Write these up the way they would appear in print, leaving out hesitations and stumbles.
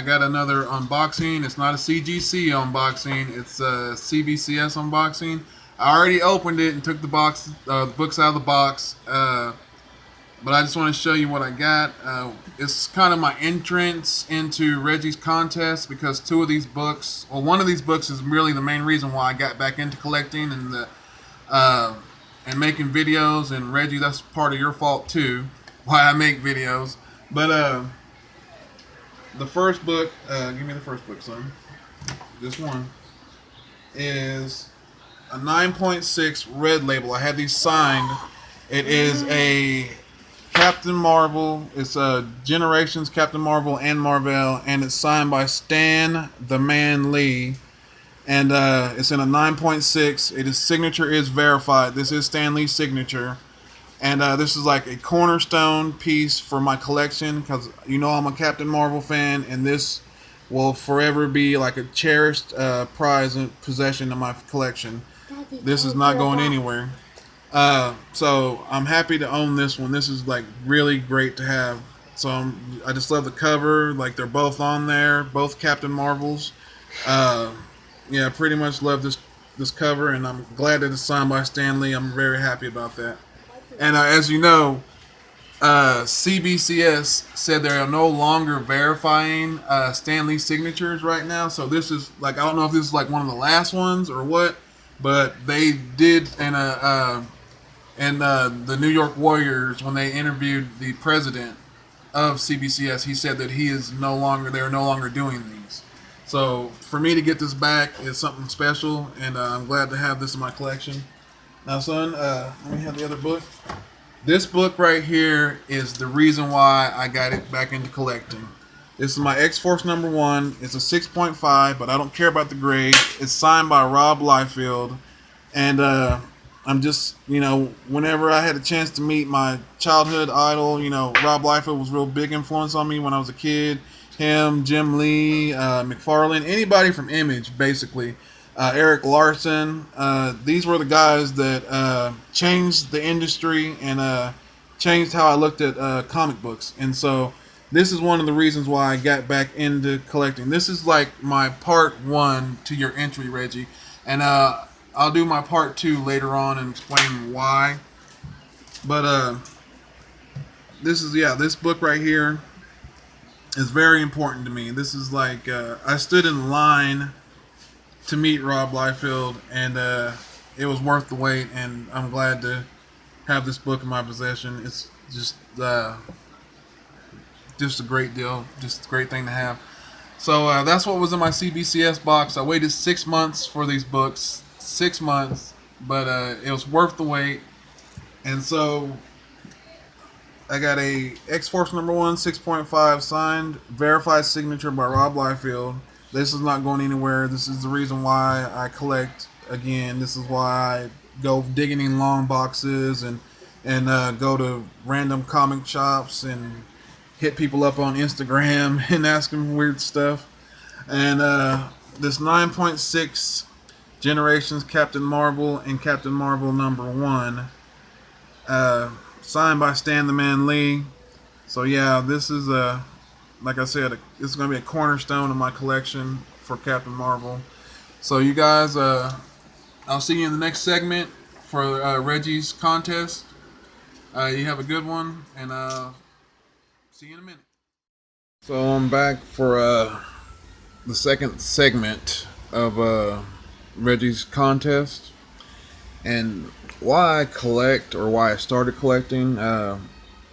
I got another unboxing. It's not a CGC unboxing. It's a CBCS unboxing. I already opened it and took the books out of the box. But I just want to show you what I got. It's kind of my entrance into Reggie's contest because one of these books is really the main reason why I got back into collecting and making videos. And Reggie, that's part of your fault too, why I make videos. But the first book, give me the first book, son. This one is a 9.6 red label. I had these signed. It is a Captain Marvel. It's a Generations Captain Marvel and Marvel, and it's signed by Stan the Man Lee. And it's in a 9.6. His signature is verified. This is Stan Lee's signature. And this is like a cornerstone piece for my collection because you know I'm a Captain Marvel fan, and this will forever be like a cherished prize and possession of my collection. This is not going anywhere. So I'm happy to own this one. This is like really great to have. So I just love the cover. Like they're both on there, both Captain Marvels. Yeah, pretty much love this cover, and I'm glad that it's signed by Stan Lee. I'm very happy about that. And as you know, CBCS said they are no longer verifying Stan Lee signatures right now. So this is like, I don't know if this is like one of the last ones or what, but they did the New York Warriors, when they interviewed the president of CBCS, he said that they are no longer doing these. So for me to get this back is something special, and I'm glad to have this in my collection. Now, son, let me have the other book. This book right here is the reason why I got it back into collecting. This is my X-Force #1. It's a 6.5, but I don't care about the grade. It's signed by Rob Liefeld, and I'm just, whenever I had a chance to meet my childhood idol, Rob Liefeld was a real big influence on me when I was a kid. Him, Jim Lee, McFarlane, anybody from Image, basically. Eric Larson. These were the guys that changed the industry and changed how I looked at comic books. And so this is one of the reasons why I got back into collecting. This is like my part 1 to your entry, Reggie. And I'll do my part 2 later on and explain why. But this book right here is very important to me. This is like, I stood in line to meet Rob Liefeld, and it was worth the wait, and I'm glad to have this book in my possession. It's just a great deal, just a great thing to have. So that's what was in my CBCS box. I waited 6 months for these books, 6 months, but it was worth the wait. And so I got a X-Force #1 6.5 signed, verified signature by Rob Liefeld. This is not going anywhere. This is the reason why I collect again. This is why I go digging in long boxes and go to random comic shops and hit people up on Instagram and ask them weird stuff. And this 9.6 Generations Captain Marvel and Captain Marvel #1, signed by Stan the Man Lee. So yeah, this is like I said, this is going to be a cornerstone of my collection for Captain Marvel. So you guys, I'll see you in the next segment for Reggie's contest. You have a good one, and see you in a minute. So I'm back for the second segment of Reggie's contest. And why I collect, or why I started collecting,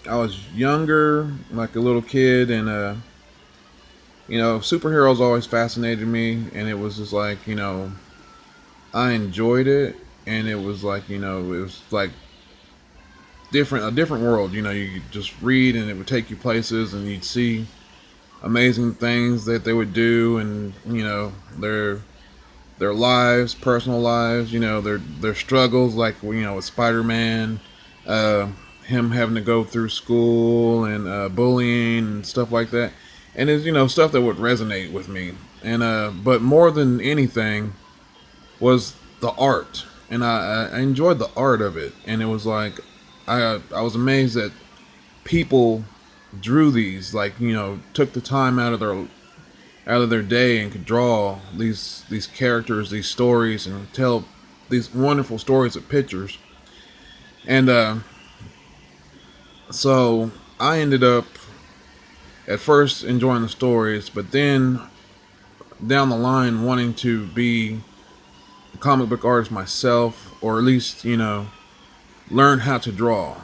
I was younger, like a little kid, and superheroes always fascinated me, and it was just like, I enjoyed it, and it was like, it was like a different world. You could just read, and it would take you places, and you'd see amazing things that they would do, and their lives, personal lives, their struggles, like with Spider-Man, him having to go through school and bullying and stuff like that. And it's stuff that would resonate with me. And but more than anything was the art, and I enjoyed the art of it. And it was like I was amazed that people drew these, like took the time out of out of their day and could draw these characters, these stories, and tell these wonderful stories of pictures. And so I ended up at first enjoying the stories, but then down the line wanting to be a comic book artist myself, or at least, learn how to draw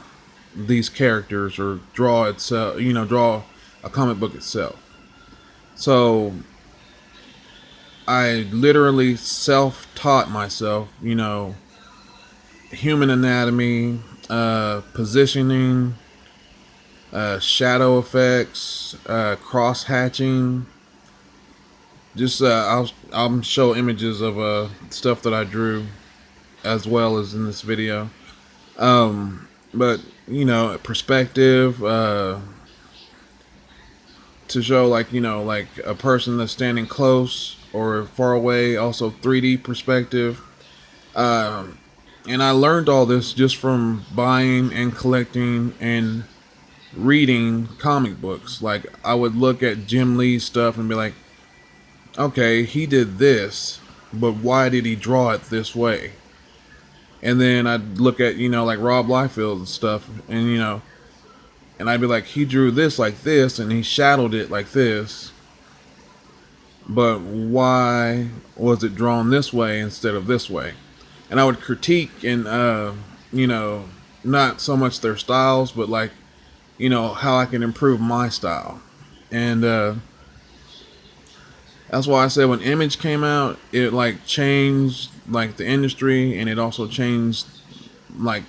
these characters or draw itself, draw a comic book itself. So I literally self-taught myself, human anatomy, positioning, shadow effects, cross hatching. Just I'll show images of stuff that I drew as well as in this video. But perspective, to show like a person that's standing close or far away. Also 3D perspective. And I learned all this just from buying and collecting and reading comic books. Like, I would look at Jim Lee's stuff and be like, okay, he did this, but why did he draw it this way? And then I'd look at, like Rob Liefeld's stuff, and, and I'd be like, he drew this like this, and he shadowed it like this, but why was it drawn this way instead of this way? And I would critique and, not so much their styles, but like, how I can improve my style. And that's why I said when Image came out, it like changed like the industry, and it also changed like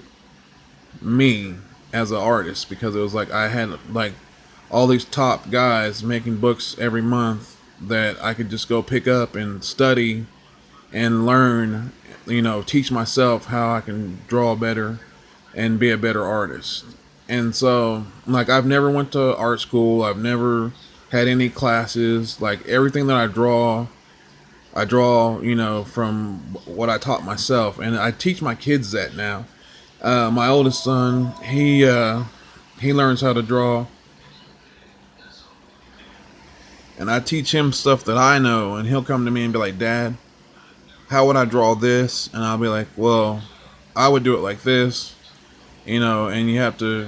me as an artist, because it was like I had like all these top guys making books every month that I could just go pick up and study and learn, teach myself how I can draw better and be a better artist. And so, like, I've never went to art school. I've never had any classes. Like, everything that I draw, from what I taught myself. And I teach my kids that now. My oldest son, he learns how to draw. And I teach him stuff that I know. And he'll come to me and be like, Dad, how would I draw this? And I'll be like, well, I would do it like this. And you have to,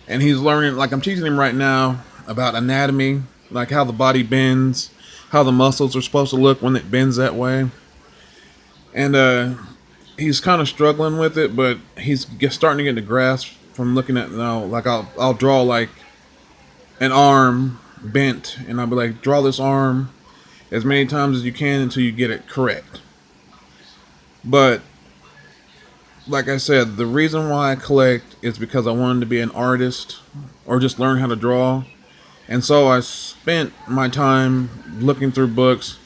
and he's learning, like I'm teaching him right now about anatomy, like how the body bends, how the muscles are supposed to look when it bends that way. And he's kind of struggling with it, but he's starting to get the grasp from looking at, like I'll draw like an arm bent, and I'll be like, draw this arm as many times as you can until you get it correct. But like I said, the reason why I collect is because I wanted to be an artist or just learn how to draw. And so I spent my time looking through books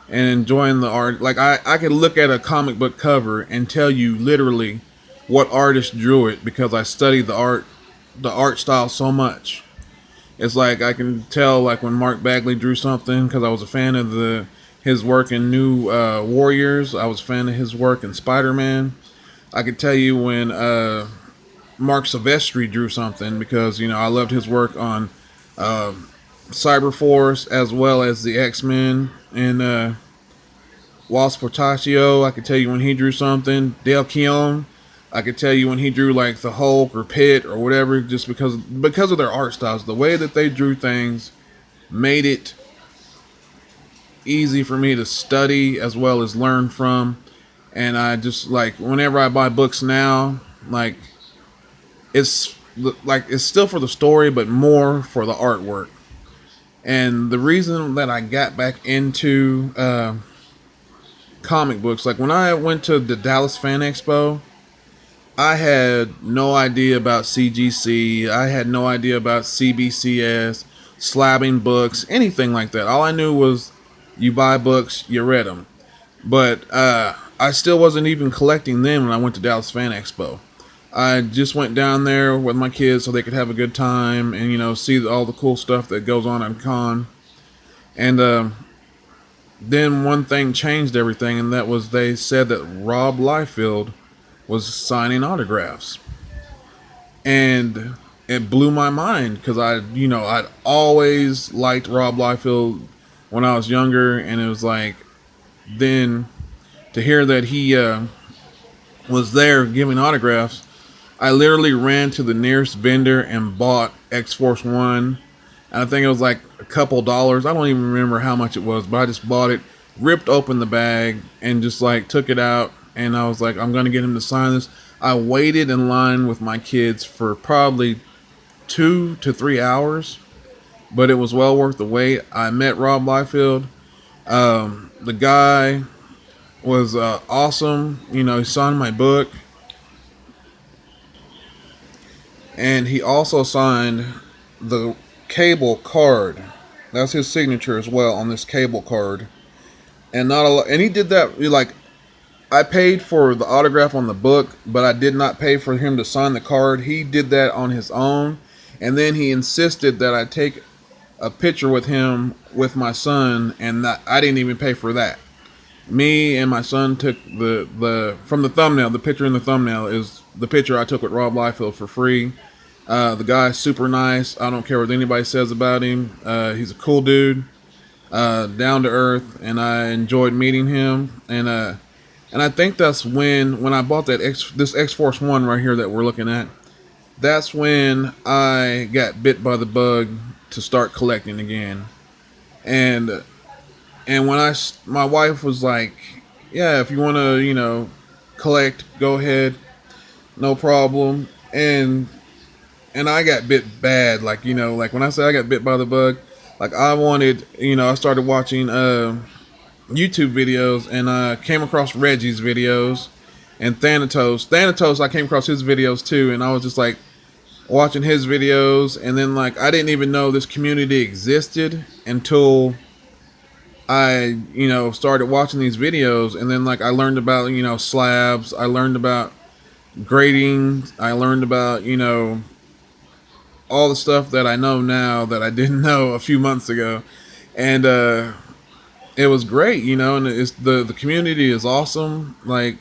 and enjoying the art. Like, I could look at a comic book cover and tell you literally what artist drew it, because I studied the art style so much. It's like I can tell, like, when Mark Bagley drew something, because I was a fan of his work in New Warriors. I was a fan of his work in Spider-Man. I could tell you when Mark Silvestri drew something, because, I loved his work on Cyberforce as well as the X-Men. And Walt Portacio, I could tell you when he drew something. Dale Keown, I could tell you when he drew like the Hulk or Pitt or whatever, just because of their art styles. The way that they drew things made it easy for me to study as well as learn from. And I just, like, whenever I buy books now, like, it's still for the story, but more for the artwork. And the reason that I got back into comic books, like when I went to the Dallas Fan Expo, I had no idea about CGC. I had no idea about CBCS, slabbing books, anything like that. All I knew was you buy books, you read them. But I still wasn't even collecting them when I went to Dallas Fan Expo. I just went down there with my kids so they could have a good time and, see all the cool stuff that goes on at con. And then one thing changed everything, and that was they said that Rob Liefeld was signing autographs. And it blew my mind, because I'd always liked Rob Liefeld when I was younger, and it was like then to hear that he was there giving autographs, I literally ran to the nearest vendor and bought X Force One. And I think it was like a couple dollars. I don't even remember how much it was, but I just bought it, ripped open the bag, and just like took it out. And I was like, I'm gonna get him to sign this. I waited in line with my kids for probably 2 to 3 hours, but it was well worth the wait. I met Rob Liefeld. The guy was awesome. You know, he signed my book, and he also signed the cable card. That's his signature as well on this cable card. And not a lot. And he did that like I paid for the autograph on the book, but I did not pay for him to sign the card. He did that on his own, and then he insisted that I take a picture with him with my son, and that I didn't even pay for that. Me and my son took the from the thumbnail. The picture in the thumbnail is the picture I took with Rob Liefeld for free. The guy's super nice. I don't care what anybody says about him. He's a cool dude, down to earth, and I enjoyed meeting him. And I think that's when I bought this X Force One right here that we're looking at. That's when I got bit by the bug to start collecting again. And when my wife was like, "Yeah, if you want to, collect, go ahead, no problem." And I got bit bad, like like when I say I got bit by the bug, like I wanted, I started watching YouTube videos, and I came across Regie's videos and Thanatos. I came across his videos too, and I was just like watching his videos, and then like I didn't even know this community existed until I, started watching these videos, and then like I learned about, slabs, I learned about grading, I learned about, all the stuff that I know now that I didn't know a few months ago. And it was great, and it's the community is awesome, like,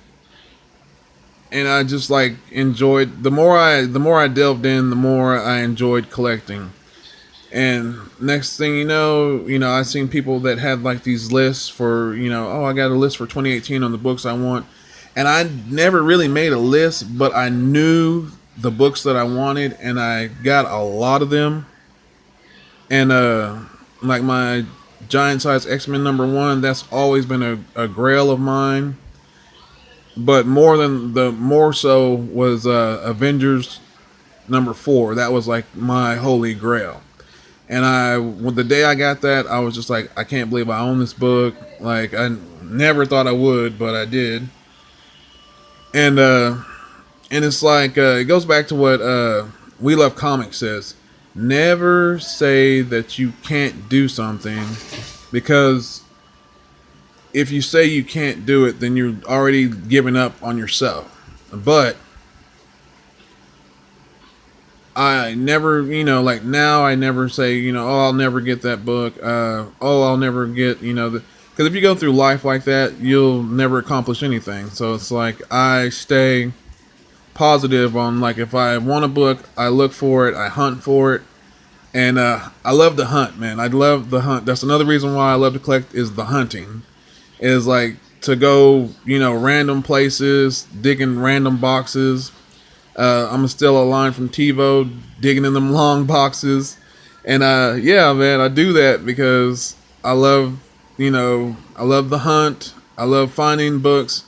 and I just like enjoyed the more I delved in, the more I enjoyed collecting. And next thing I seen people that had like these lists for, oh, I got a list for 2018 on the books I want. And I never really made a list, but I knew the books that I wanted, and I got a lot of them. And like my Giant Size X-Men #1, that's always been a grail of mine. But more so was Avengers #4. That was like my holy grail. And the day I got that, I was just like, I can't believe I own this book. Like, I never thought I would, but I did. And it's like, it goes back to what We Love Comics says. Never say that you can't do something, because if you say you can't do it, then you're already giving up on yourself. But I never, like now I never say, oh, I'll never get that book. Oh, I'll never get, because if you go through life like that, you'll never accomplish anything. So it's like I stay positive on, like, if I want a book, I look for it, I hunt for it. And I love to hunt, man. I love the hunt. That's another reason why I love to collect, is the hunting. Is like to go, random places, digging random boxes. I'm gonna steal a line from TiVo, digging in them long boxes. And yeah, man, I do that because I love, I love the hunt. I love finding books.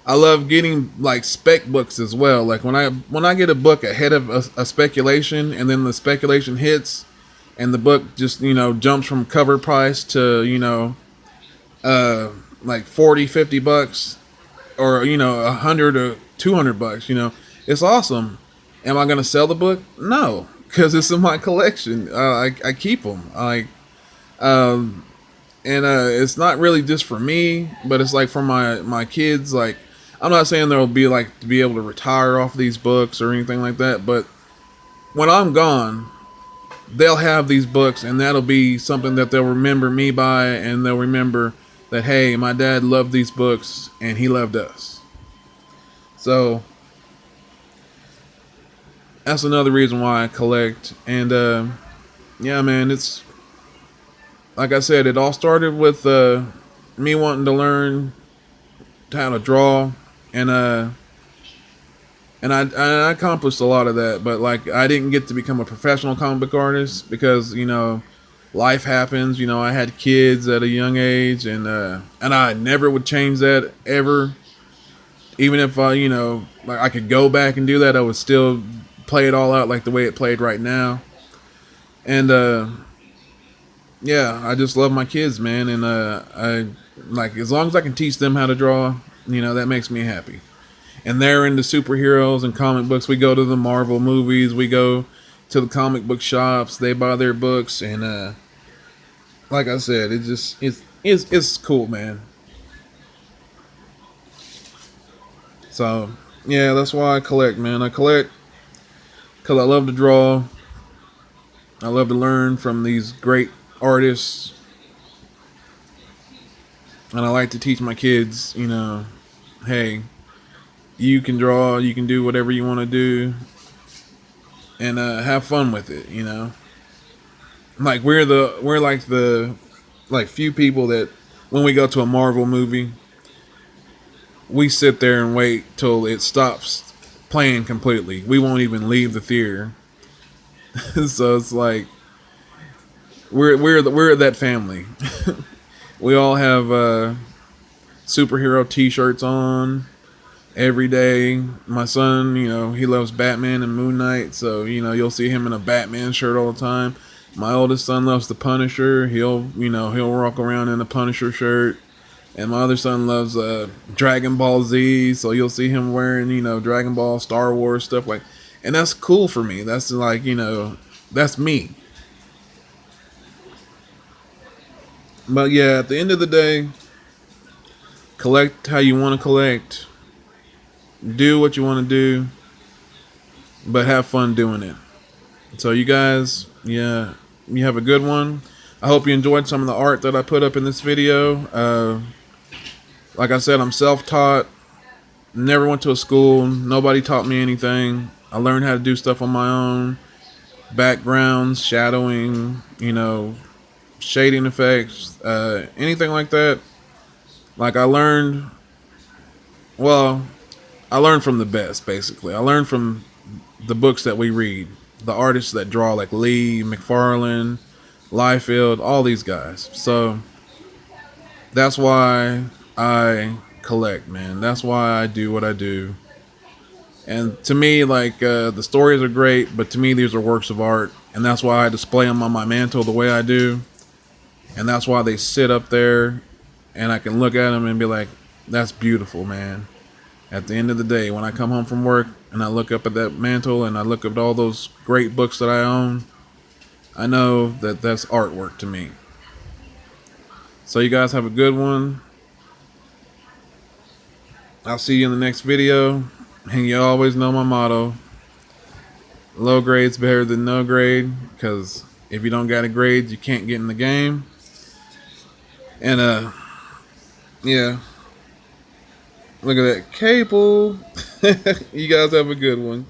I love getting like spec books as well. Like when I get a book ahead of a speculation, and then the speculation hits, and the book just, jumps from cover price to, like $40-$50, or, $100 or $200, it's awesome. Am I going to sell the book? No, because it's in my collection. I keep them. And it's not really just for me, but it's like for my kids. Like, I'm not saying there'll be like to be able to retire off these books or anything like that, but when I'm gone, they'll have these books, and that'll be something that they'll remember me by, and they'll remember that, hey, my dad loved these books and he loved us. So that's another reason why I collect. And yeah, man, like I said, it all started with me wanting to learn how to draw, and I accomplished a lot of that. But like, I didn't get to become a professional comic book artist because life happens. I had kids at a young age, and I never would change that ever. Even if like I could go back and do that, I would still play it all out like the way it played right now. And yeah, I just love my kids, man, and I like, as long as I can teach them how to draw, that makes me happy. And they're into superheroes and comic books. We go to the Marvel movies, we go to the comic book shops, they buy their books, and like I said, it's cool, man. So yeah, that's why I collect, man. I collect because I love to draw. I love to learn from these great artists, and I like to teach my kids, hey, you can draw, you can do whatever you want to do, and have fun with it. Like we're like the few people that when we go to a Marvel movie, we sit there and wait till it stops playing completely. We won't even leave the theater. So it's like we're that family. We all have superhero T-shirts on every day. My son, he loves Batman and Moon Knight, so you'll see him in a Batman shirt all the time. My oldest son loves the Punisher. He'll walk around in a Punisher shirt. And my other son loves Dragon Ball Z, so you'll see him wearing Dragon Ball, Star Wars stuff like. And that's cool for me. That's like that's me. But yeah, at the end of the day, collect how you want to collect. Do what you want to do, but have fun doing it. So you guys, yeah, you have a good one. I hope you enjoyed some of the art that I put up in this video. Like I said, I'm self-taught. Never went to a school. Nobody taught me anything. I learned how to do stuff on my own. Backgrounds, shadowing, shading effects, anything like that. Like I learned from the best, basically. I learned from the books that we read. The artists that draw, like Lee, McFarlane, Liefeld, all these guys. So that's why I collect, man. That's why I do what I do. And to me, like, the stories are great, but to me, these are works of art. And that's why I display them on my mantle the way I do. And that's why they sit up there, and I can look at them and be like, that's beautiful, man. At the end of the day, when I come home from work and I look up at that mantle and I look at all those great books that I own, I know that that's artwork to me. So you guys have a good one. I'll see you in the next video. And you always know my motto: low grade's better than no grade, because if you don't got a grade, you can't get in the game. And yeah, look at that cable. You guys have a good one.